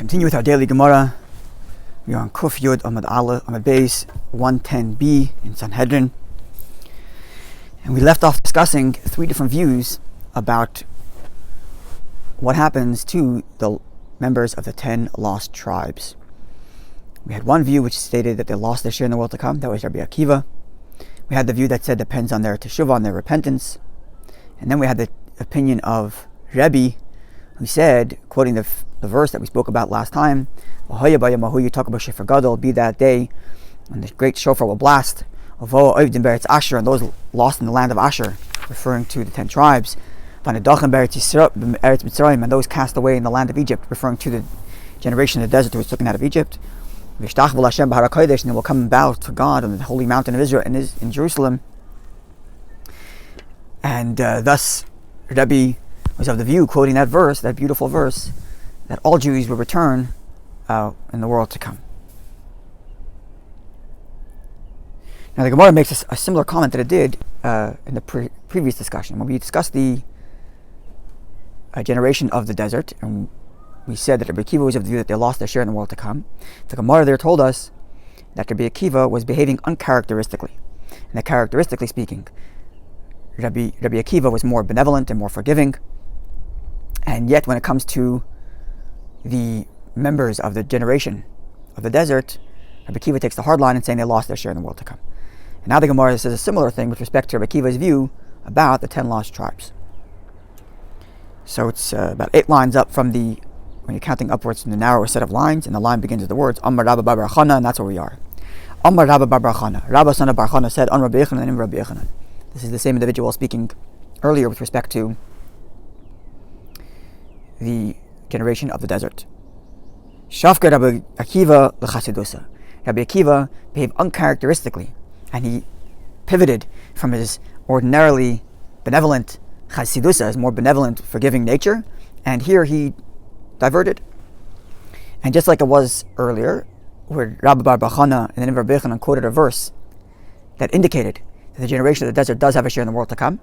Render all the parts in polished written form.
Continue with our daily Gemara. We are on Kuf Yud Amad Beis 110b in Sanhedrin. And we left off discussing three different views about what happens to the members of the 10 lost tribes. We had one view which stated that they lost their share in the world to come. That was Rabbi Akiva. We had the view that said depends on their teshuvah, on their repentance. And then we had the opinion of Rabbi, who said, quoting the verse that we spoke about last time, you talk about Shofar Gadol, be that day when the great shofar will blast, and those lost in the land of Asher, referring to the 10 tribes, and those cast away in the land of Egypt, referring to the generation of the desert who was taken out of Egypt. And they will come and bow to God on the holy mountain of Israel in Jerusalem. And thus Rabbi was of the view, quoting that verse, that beautiful verse, that all Jews will return in the world to come. Now the Gemara makes a similar comment that it did in the previous discussion when we discussed the generation of the desert, and we said that Rabbi Akiva was of the view that they lost their share in the world to come. The Gemara there told us that Rabbi Akiva was behaving uncharacteristically, and that characteristically speaking, Rabbi Akiva was more benevolent and more forgiving, and yet when it comes to the members of the generation of the desert, Rabbi Akiva takes the hard line in saying they lost their share in the world to come. And now the Gemara says a similar thing with respect to Rabbi Akiva's view about the 10 lost tribes. So it's about 8 lines up from when you're counting upwards from the narrower set of lines, and the line begins with the words Amar Rabba Bar Chana, and that's where we are. Amar Rabba Bar Chana. Rabba son of Bar Chana said, On Rabbi Yechanan and Rabbi Yechanan. This is the same individual speaking earlier with respect to the generation of the desert. Shafka Rabbi Akiva l'chasidusa. Rabbi Akiva behaved uncharacteristically, and he pivoted from his ordinarily benevolent chasidusa, his more benevolent, forgiving nature, and here he diverted. And just like it was earlier, where Rabbi Bar Bachana and then Rabbi Yechanan quoted a verse that indicated that the generation of the desert does have a share in the world to come.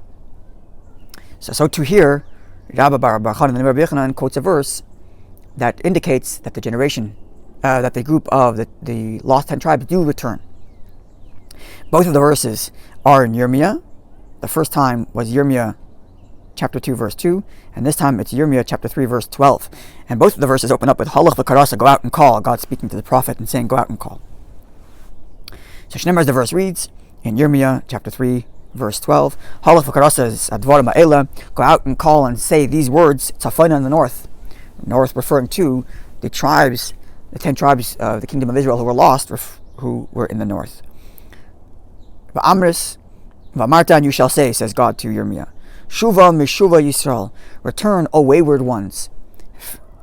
So too here, Rabbi Bar Bachana and Rabbi Yechanan quotes a verse that indicates that the generation, that the group of the lost 10 tribes do return. Both of the verses are in Yirmiyah. The first time was Yirmiyah chapter 2 verse 2, and this time it's Yirmiyah chapter 3 verse 12. And both of the verses open up with Halach v'karasa, go out and call, God speaking to the prophet and saying go out and call. So Shneimar, as the verse reads in Yirmiyah chapter 3 verse 12, Halach v'karasa is advar ma'ela, go out and call and say these words, tzafayna in the north referring to the tribes, the 10 tribes of the kingdom of Israel who were lost, who were in the north. V'amris v'amarta, and you shall say, says God to Yirmiyah, Shuva mishuva Yisrael, return, O wayward ones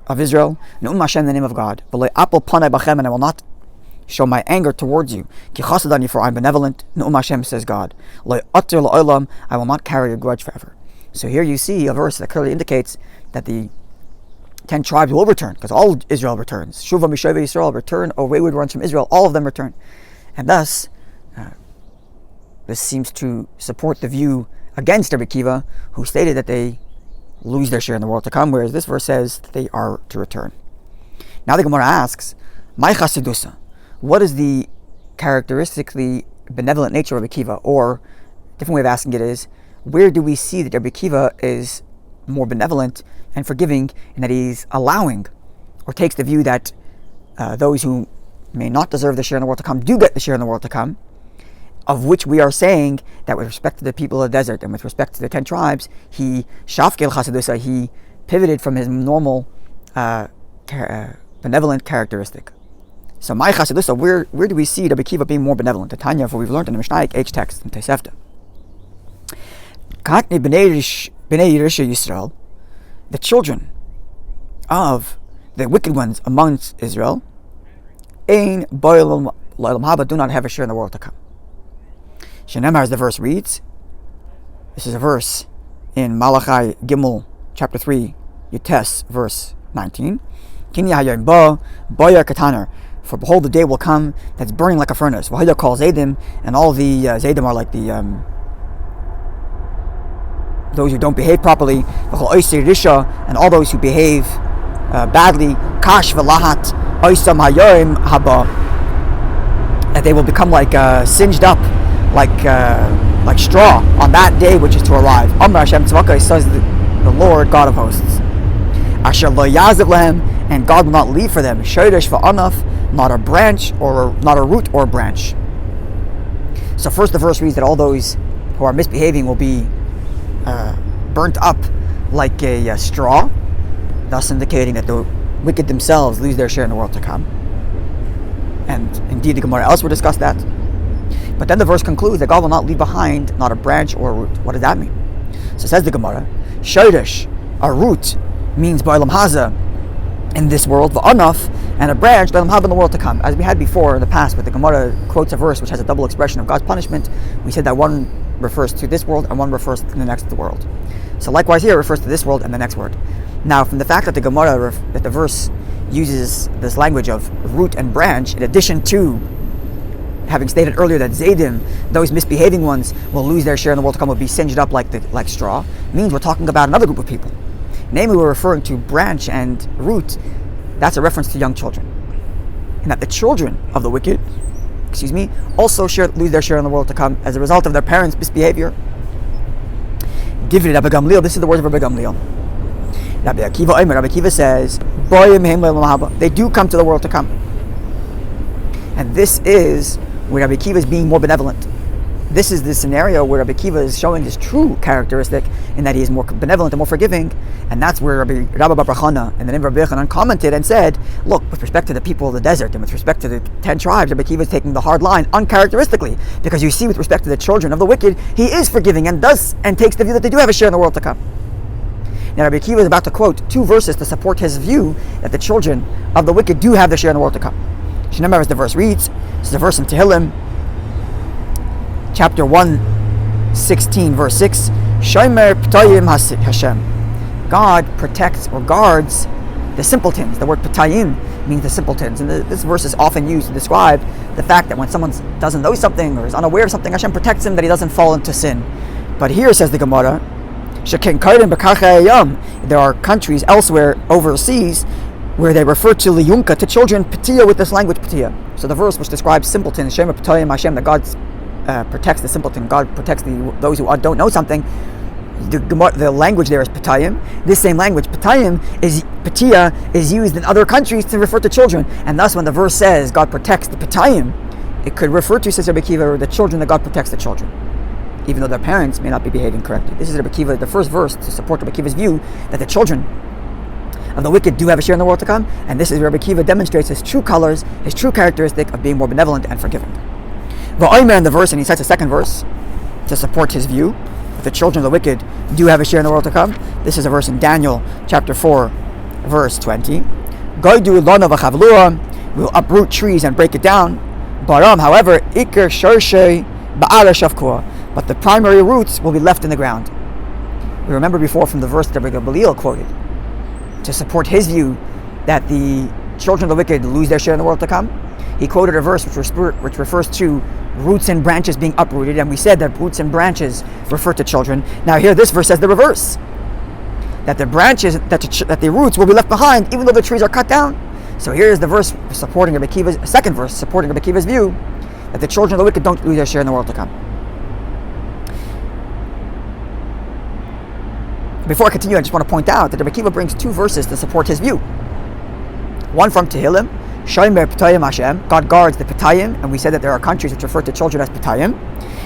of Israel, Nu'um Hashem, the name of God, V'lei apel panai bachem, and I will not show my anger towards you, Ki chasadani, for I am benevolent, Nu'um Hashem, says God, Lei atir la'olam, I will not carry a grudge forever. So here you see a verse that clearly indicates that the 10 tribes will return, because all Israel returns. Shuva mishuva Yisrael, return, O wayward ones from Israel, all of them return. And thus, this seems to support the view against Rabbi Akiva, who stated that they lose their share in the world to come, whereas this verse says that they are to return. Now the Gemara asks, Mai chasidusa, what is the characteristically benevolent nature of Rabbi Akiva? Or, a different way of asking it is, where do we see that Rabbi Akiva is more benevolent and forgiving, in that he's allowing, or takes the view that those who may not deserve the share in the world to come do get the share in the world to come, of which we are saying that with respect to the people of the desert and with respect to the 10 tribes, he shafkel chasadusa, he pivoted from his normal benevolent characteristic. So my chasadusa, where do we see Rabbi Akiva being more benevolent? The Tanya, for we've learned in the Mishnah H text in Tosefta. Katni b'nei Risha Yisrael, the children of the wicked ones amongst Israel, ein boilam l'olam haba, do not have a share in the world to come. Shenemar, as the verse reads, this is a verse in Malachi Gimel chapter 3 Yutes verse 19. Kinya hayom ba boyer kataner, for behold the day will come that's burning like a furnace. V'haya calls Zadim, and all the Zadim are like the those who don't behave properly. And all those who behave badly. Kash v'lahat oisam hayoim haba. That they will become like singed up, like straw on that day which is to arrive. Amar Hashem Tzvaka, says the Lord God of hosts. Asher lo yaziv lehem, and God will not leave for them. Shodesh va'anaf, not a branch or not a root or branch. So first the verse reads that all those who are misbehaving will be burnt up like a straw, thus indicating that the wicked themselves lose their share in the world to come. And indeed the Gemara elsewhere discussed that. But then the verse concludes that God will not leave behind not a branch or a root. What does that mean? So says the Gemara, Shodesh, a root, means Ba'olam Haza, in this world, Va'anaf, and a branch, Ba'olam Haba, in the world to come. As we had before in the past, with the Gemara quotes a verse which has a double expression of God's punishment, we said that one refers to this world and one refers to the next world. So likewise here it refers to this world and the next world. Now, from the fact that the Gemara, that the verse uses this language of root and branch, in addition to having stated earlier that Zaydim, those misbehaving ones, will lose their share in the world to come, will be singed up like straw, means we're talking about another group of people. Namely, we're referring to branch and root. That's a reference to young children. And that the children of the wicked, also lose their share in the world to come as a result of their parents' misbehavior. Divri Rabbi Gamliel, this is the words of Rabbi Gamliel. Rabbi Akiva says, they do come to the world to come. And this is where Rabbi Akiva is being more benevolent. This is the scenario where Rabbi Akiva is showing his true characteristic in that he is more benevolent and more forgiving. And that's where Rabbi Bar Chana and the name of Rabbi Yochanan commented and said, look, with respect to the people of the desert and with respect to the 10 tribes, Rabbi Akiva is taking the hard line uncharacteristically. Because you see, with respect to the children of the wicked, he is forgiving and takes the view that they do have a share in the world to come. Now Rabbi Akiva is about to quote 2 verses to support his view that the children of the wicked do have their share in the world to come. Remember, as the verse reads, this is a verse in Tehillim, chapter 116, verse 6, Shomer P'tayim Hashem. God protects or guards the simpletons. The word P'tayim means the simpletons. And this verse is often used to describe the fact that when someone doesn't know something or is unaware of something, Hashem protects him that he doesn't fall into sin. But here, says the Gemara, there are countries elsewhere overseas where they refer to liyunka, to children, p'tiya, with this language p'tiya. So the verse which describes simpletons, Shem P'tayim Hashem, that God protects the simpleton, God protects those who don't know something. The language there is p'tayim. This same language, p'tiya, is used in other countries to refer to children. And thus when the verse says God protects the p'tayim, it could refer to, says Rabbi Akiva, the children, that God protects the children, even though their parents may not be behaving correctly. This is Rabbi Akiva, the first verse to support Rabbi Akiva's view that the children of the wicked do have a share in the world to come, and this is where Rabbi Akiva demonstrates his true colors, his true characteristic of being more benevolent and forgiving. V'omer in the verse, and he cites a second verse to support his view that the children of the wicked do have a share in the world to come. This is a verse in Daniel chapter 4, verse 20. Goidu lana v'chavlua, will uproot trees and break it down. Baram, however, ikar sharshei ba'ala shavkua, but the primary roots will be left in the ground. We remember before from the verse that Rabbi Gamliel quoted, to support his view that the children of the wicked lose their share in the world to come. He quoted a verse which refers to roots and branches being uprooted, and we said that roots and branches refer to children. Now here this verse says the reverse, that the branches, that the roots will be left behind even though the trees are cut down. So here is the verse supporting Rabbi Akiva's, second verse supporting Rabbi Akiva's view that the children of the wicked don't lose their share in the world to come. Before I continue, I just want to point out that Rabbi Akiva brings 2 verses to support his view. One from Tehillim, Shomer P'tayim Hashem, God guards the P'tayim, and we said that there are countries which refer to children as P'tayim.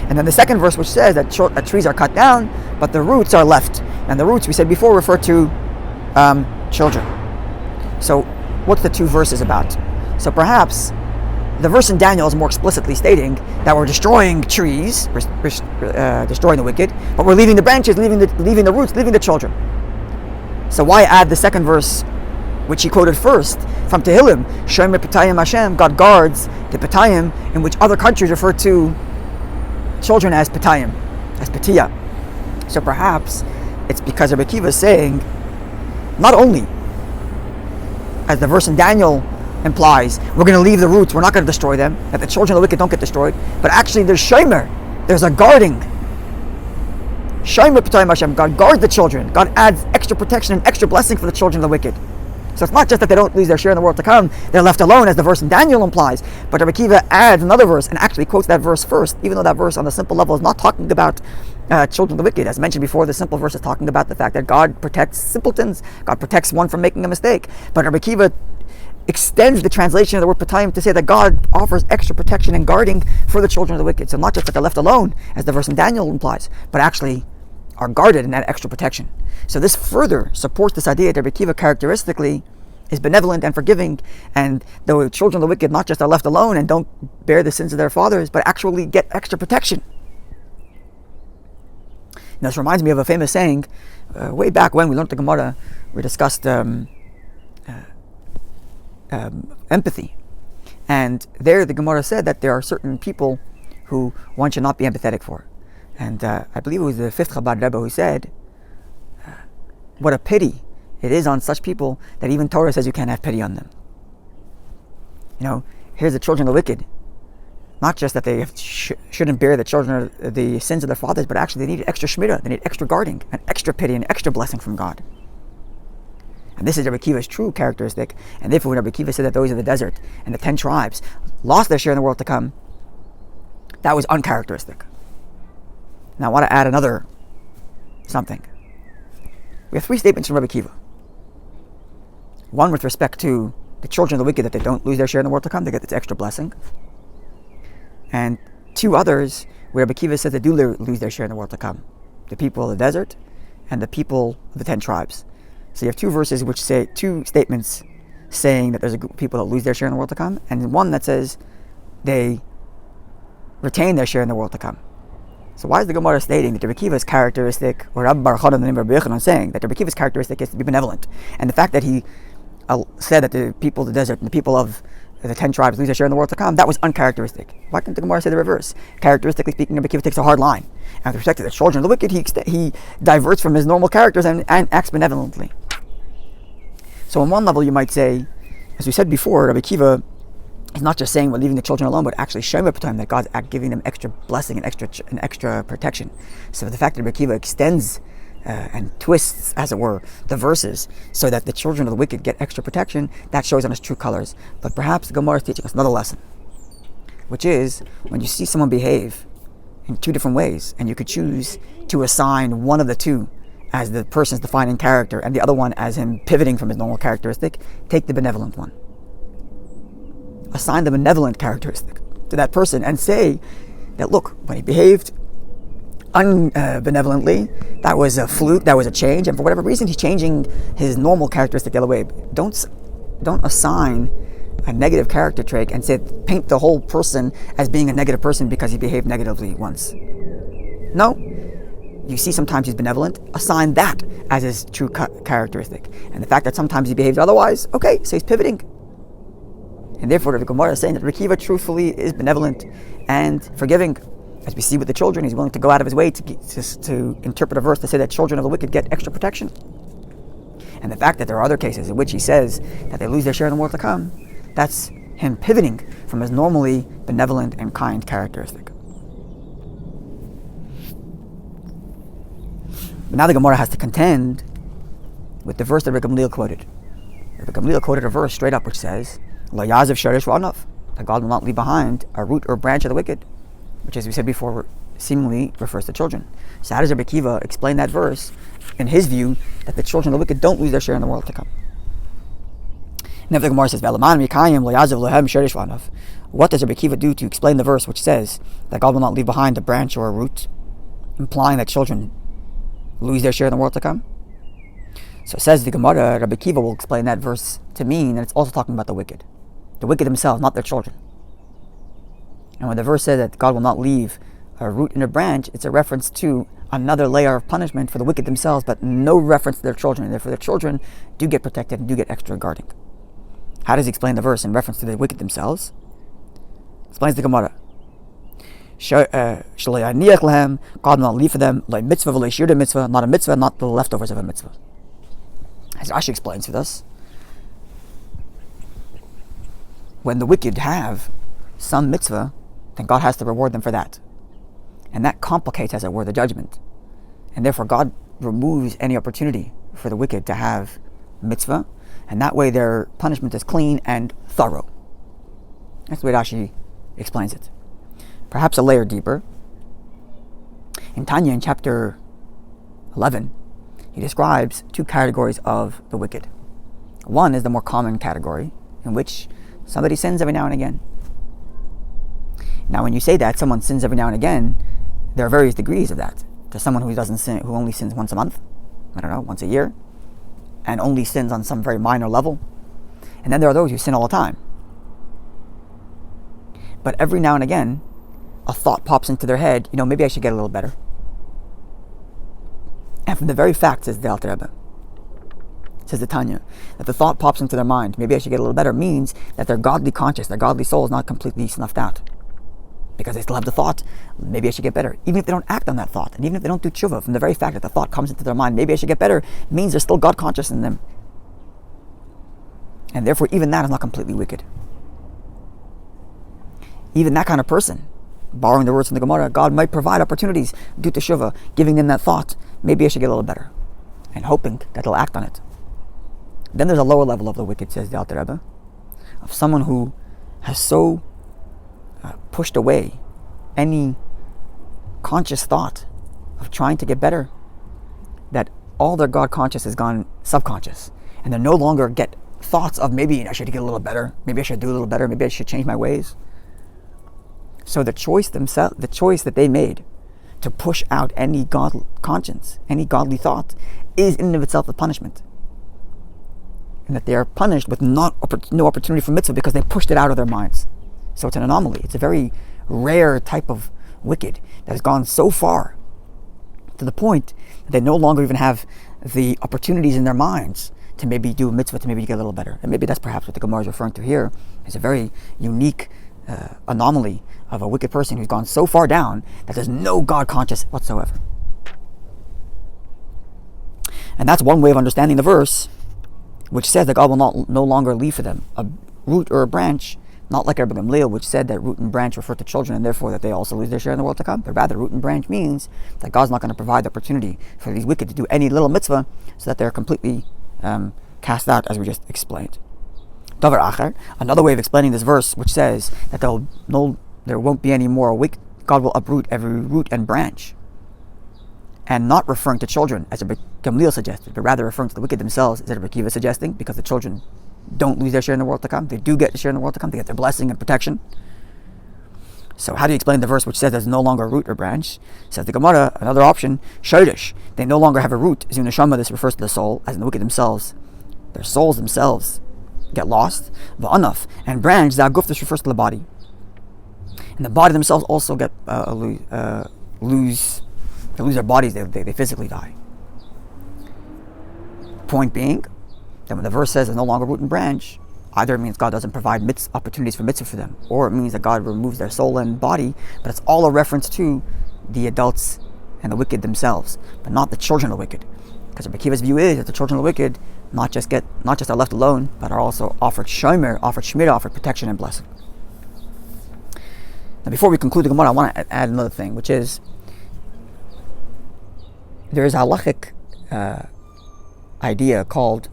And then the second verse which says that trees are cut down, but the roots are left. And the roots, we said before, refer to children. So what's the 2 verses about? So perhaps the verse in Daniel is more explicitly stating that we're destroying trees, destroying the wicked, but we're leaving the branches, leaving the roots, leaving the children. So why add the second verse, which he quoted first from Tehillim, Shomer P'tayim Hashem, God guards the P'tayim, in which other countries refer to children as P'tayim, as P'tiya. So perhaps it's because Rabbi Akiva is saying, not only, as the verse in Daniel implies, we're going to leave the roots, we're not going to destroy them, that the children of the wicked don't get destroyed, but actually there's Shomer, there's a guarding. Shomer P'tayim Hashem, God guards the children, God adds extra protection and extra blessing for the children of the wicked. So it's not just that they don't lose their share in the world to come, they're left alone, as the verse in Daniel implies. But Rabbi Akiva adds another verse and actually quotes that verse first, even though that verse on the simple level is not talking about children of the wicked. As mentioned before, the simple verse is talking about the fact that God protects simpletons, God protects one from making a mistake. But Rabbi Akiva extends the translation of the word patayim to say that God offers extra protection and guarding for the children of the wicked. So not just that they're left alone, as the verse in Daniel implies, but actually are guarded in that extra protection. So this further supports this idea that Rabbi Akiva characteristically is benevolent and forgiving, and the children of the wicked not just are left alone and don't bear the sins of their fathers, but actually get extra protection. Now, this reminds me of a famous saying, way back when we learned the Gemara, we discussed empathy. And there the Gemara said that there are certain people who one should not be empathetic for. And I believe it was the fifth Chabad Rebbe who said, what a pity it is on such people that even Torah says you can't have pity on them. Here's the children of the wicked. Not just that they shouldn't bear the sins of their fathers, but actually they need extra shmirah, they need extra guarding, and extra pity, and extra blessing from God. And this is Rabbi Akiva's true characteristic. And therefore, when Rabbi Akiva said that those of the desert and the 10 tribes lost their share in the world to come, that was uncharacteristic. Now, I want to add another something. We have 3 statements from Rabbi Akiva. One with respect to the children of the wicked, that they don't lose their share in the world to come, they get this extra blessing. And 2 others where Rabbi Akiva says they do lose their share in the world to come. The people of the desert and the people of the 10 tribes. So you have 2 verses which say 2 statements saying that there's a group of people that lose their share in the world to come, and one that says they retain their share in the world to come. So why is the Gemara stating that Rabbi Akiva's characteristic, or Rabbi Baruch Hanun, the name of Rabbi Yochanan, saying that Rabbi Akiva's characteristic is to be benevolent, and the fact that he said that the people of the desert and the people of the 10 tribes lose their share in the world to come, that was uncharacteristic? Why can't the Gemara say the reverse? Characteristically speaking, Rabbi Akiva takes a hard line. And with respect to the children of the wicked, he diverts from his normal characters and acts benevolently. So on one level you might say, as we said before, Rabbi Akiva is not just saying we're leaving the children alone, but actually showing up time that God's giving them extra blessing and extra protection. So the fact that Rabbi Akiva extends and twists, as it were, the verses so that the children of the wicked get extra protection, that shows on his true colors. But perhaps the Gemara is teaching us another lesson, which is when you see someone behave in 2 different ways, and you could choose to assign one of the 2 as the person's defining character and the other one as him pivoting from his normal characteristic, take the benevolent one. Assign the benevolent characteristic to that person and say that, look, when he behaved unbenevolently, that was a fluke, that was a change, and for whatever reason he's changing his normal characteristic the other way. Don't assign a negative character trait and paint the whole person as being a negative person because he behaved negatively once. No. You see sometimes he's benevolent, assign that as his true characteristic. And the fact that sometimes he behaves otherwise, okay, so he's pivoting. And therefore the Gemara is saying that Rabbi Akiva truthfully is benevolent and forgiving. As we see with the children, he's willing to go out of his way to interpret a verse to say that children of the wicked get extra protection. And the fact that there are other cases in which he says that they lose their share in the world to come, that's him pivoting from his normally benevolent and kind characteristic. But now the Gemara has to contend with the verse that Rabbi Gamliel quoted. Rabbi Gamliel quoted a verse straight up which says, "Lo yaziv shorish v'anav," that God will not leave behind a root or branch of the wicked, which, as we said before, seemingly refers to children. So how does Rabbi Akiva explain that verse in his view that the children of the wicked don't lose their share in the world to come? And the Gemara says, what does Rabbi Akiva do to explain the verse which says that God will not leave behind a branch or a root, implying that children lose their share in the world to come? So it says the Gemara, Rabbi Akiva will explain that verse to mean that it's also talking about the wicked themselves, not their children. And when the verse says that God will not leave a root and a branch, it's a reference to another layer of punishment for the wicked themselves, but no reference to their children. And therefore their children do get protected and do get extra guarding. How does he explain the verse in reference to the wicked themselves? Explains the Gemara. God will not leave for them mitzvah, not a mitzvah, not the leftovers of a mitzvah. As Rashi explains with us, when the wicked have some mitzvah, then God has to reward them for that. And that complicates, as it were, the judgment. And therefore God removes any opportunity for the wicked to have mitzvah, And that way their punishment is clean and thorough. That's the way Rashi explains it. Perhaps a layer deeper. In Tanya, in chapter 11, he describes two categories of the wicked. One is the more common category, in which somebody sins every now and again. Now, when you say that someone sins every now and again, there are various degrees of that. There's someone who doesn't sin, who only sins once a month, once a year, and only sins on some very minor level. And then there are those who sin all the time. But every now and again, a thought pops into their head, maybe I should get a little better. And from the very fact, says the Alter Rebbe, says the Tanya, that the thought pops into their mind, maybe I should get a little better, means that their godly conscience, their godly soul is not completely snuffed out. Because they still have the thought, maybe I should get better. Even if they don't act on that thought, and even if they don't do tshuva, from the very fact that the thought comes into their mind, maybe I should get better, means there's still God conscious in them. And therefore, even that is not completely wicked. Even that kind of person, borrowing the words from the Gemara, God might provide opportunities due to tshuva, giving them that thought, maybe I should get a little better, and hoping that they'll act on it. Then there's a lower level of the wicked, says the Alter Rebbe, of someone who has so pushed away any conscious thought of trying to get better that all their God conscious has gone subconscious, and they no longer get thoughts of maybe I should get a little better, maybe I should do a little better, maybe I should change my ways. So the choice that they made to push out any God conscience, any godly thought, is in and of itself a punishment. And that they are punished with no opportunity for mitzvah because they pushed it out of their minds. So it's an anomaly. It's a very rare type of wicked that has gone so far to the point that they no longer even have the opportunities in their minds to maybe do a mitzvah, to maybe get a little better. And maybe that's perhaps what the Gemara is referring to here. It's a very unique anomaly of a wicked person who's gone so far down that there's no God conscious whatsoever. And that's one way of understanding the verse, which says that God will no longer leave for them a root or a branch, not like Rabbi Gamliel, which said that root and branch refer to children, and therefore that they also lose their share in the world to come. But rather, root and branch means that God's not going to provide the opportunity for these wicked to do any little mitzvah, so that they're completely cast out, as we just explained. Davar Acher, another way of explaining this verse, which says that there won't be any more wicked, God will uproot every root and branch, and not referring to children, as Rabbi Gamliel suggested, but rather referring to the wicked themselves, as Rabbi Akiva suggesting, because the children don't lose their share in the world to come. They do get a share in the world to come. They get their blessing and protection. So how do you explain the verse which says there's no longer a root or branch? Says the Gemara, another option, Shodesh. They no longer have a root. Zunashama, this refers to the soul, as in the wicked themselves. Their souls themselves get lost. Va'anaf. And branch, Zaguf, this refers to the body. And the body themselves also get lose their bodies. They physically die. Point being, that when the verse says there's no longer root and branch, either it means God doesn't provide opportunities for mitzvah for them, or it means that God removes their soul and body, but it's all a reference to the adults and the wicked themselves, but not the children of the wicked. Because Rabbi Akiva's view is that the children of the wicked not just are left alone, but are also offered shomer, offered shmira, offered protection and blessing. Now, before we conclude the Gemara, I want to add another thing, which is there is a halachic idea called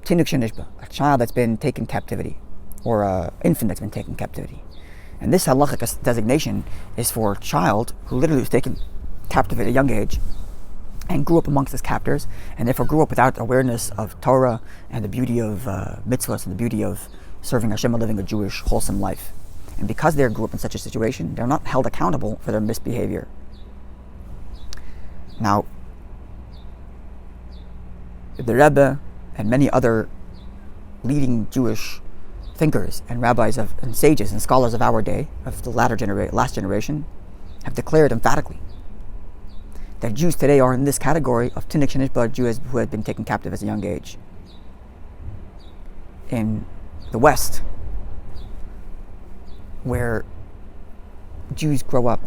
Tinuk Shenishba, a child that's been taken captivity, or an infant that's been taken captivity. And this halachic designation is for a child who literally was taken captive at a young age and grew up amongst his captors, and therefore grew up without awareness of Torah and the beauty of mitzvahs and the beauty of serving Hashem and living a Jewish wholesome life. And because they grew up in such a situation, they're not held accountable for their misbehavior. Now, the Rebbe and many other leading Jewish thinkers and rabbis and sages and scholars of our day, of the last generation, have declared emphatically that Jews today are in this category of Tinuk Shenishba, Jews who had been taken captive as a young age. In the West, where Jews grow up,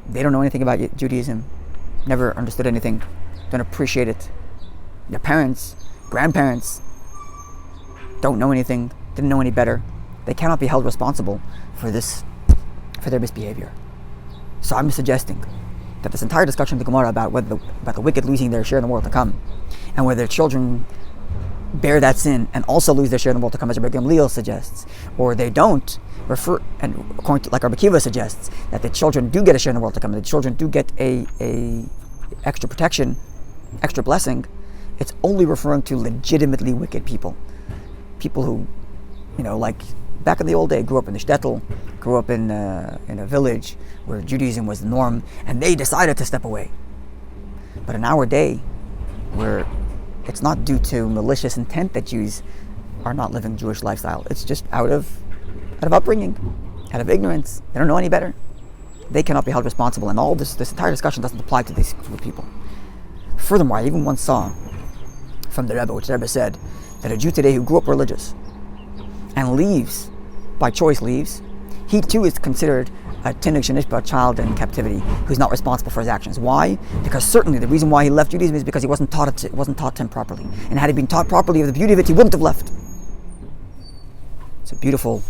they don't know anything about Judaism, never understood anything, don't appreciate it. Their parents, grandparents don't know anything, didn't know any better. They cannot be held responsible for their misbehavior. So I'm suggesting that this entire discussion of the Gemara about the wicked losing their share in the world to come, and whether children bear that sin and also lose their share in the world to come, as Rabbi Gamliel suggests, or they don't refer, and according to, like Rabbi Kiva suggests, that the children do get a share in the world to come, the children do get a extra protection, extra blessing, it's only referring to legitimately wicked people who, like back in the old day, grew up in the shtetl, grew up in a village where Judaism was the norm, and they decided to step away. But in our day, where it's not due to malicious intent that Jews are not living Jewish lifestyle, it's just out of upbringing, out of ignorance. They don't know any better. They cannot be held responsible, and all this entire discussion doesn't apply to these group of people. Furthermore, I even once saw from the Rebbe, which the Rebbe said, that a Jew today who grew up religious and leaves, by choice leaves, he too is considered a tinuk shenishba, child in captivity, who's not responsible for his actions. Why? Because certainly the reason why he left Judaism is because it wasn't taught to him properly. And had he been taught properly of the beauty of it, he wouldn't have left. It's a beautiful,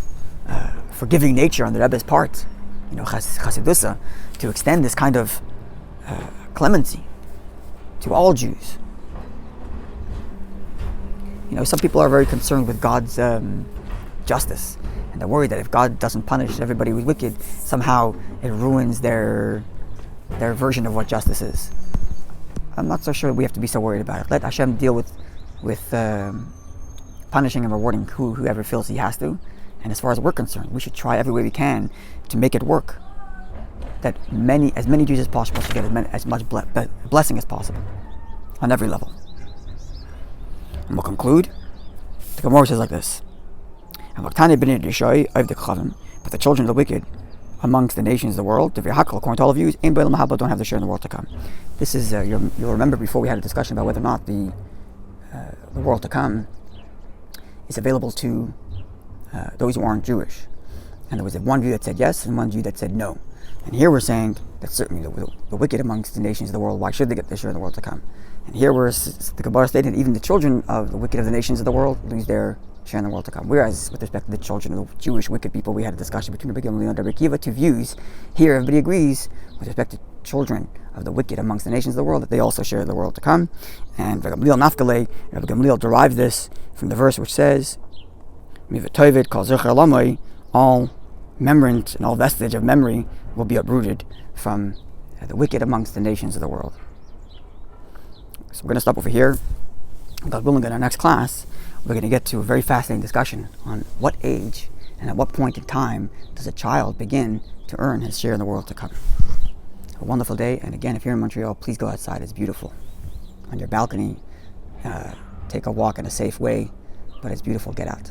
forgiving nature on the Rebbe's part, chassidusa, to extend this kind of clemency to all Jews. Some people are very concerned with God's justice, and they're worried that if God doesn't punish everybody who's wicked, somehow it ruins their version of what justice is. I'm not so sure we have to be so worried about it. Let Hashem deal with punishing and rewarding whoever feels he has to. And as far as we're concerned, we should try every way we can to make it work, that as many Jews as possible should get as much blessing as possible on every level. And we'll conclude. The Gemara says like this: but the children of the wicked amongst the nations of the world, according to all of you, don't have their share in the world to come. This is, you'll remember before we had a discussion about whether or not the world to come is available to those who aren't Jewish. And there was one view that said yes and one view that said no. And here we're saying that certainly the wicked amongst the nations of the world, why should they get their share in the world to come? And here the Gemara stated even the children of the wicked of the nations of the world lose their share in the world to come. Whereas with respect to the children of the Jewish wicked people, we had a discussion between Rabbi Gamliel and Rabbi Kiva, two views. Here everybody agrees with respect to children of the wicked amongst the nations of the world that they also share the world to come. And Rabbi Gamliel derived this from the verse which says, all remembrance and all vestige of memory will be uprooted from the wicked amongst the nations of the world. So we're going to stop over here. God willing, in our next class, we're going to get to a very fascinating discussion on what age and at what point in time does a child begin to earn his share in the world to come. A wonderful day, and again, if you're in Montreal, please go outside. It's beautiful. On your balcony, take a walk in a safe way, but it's beautiful. Get out.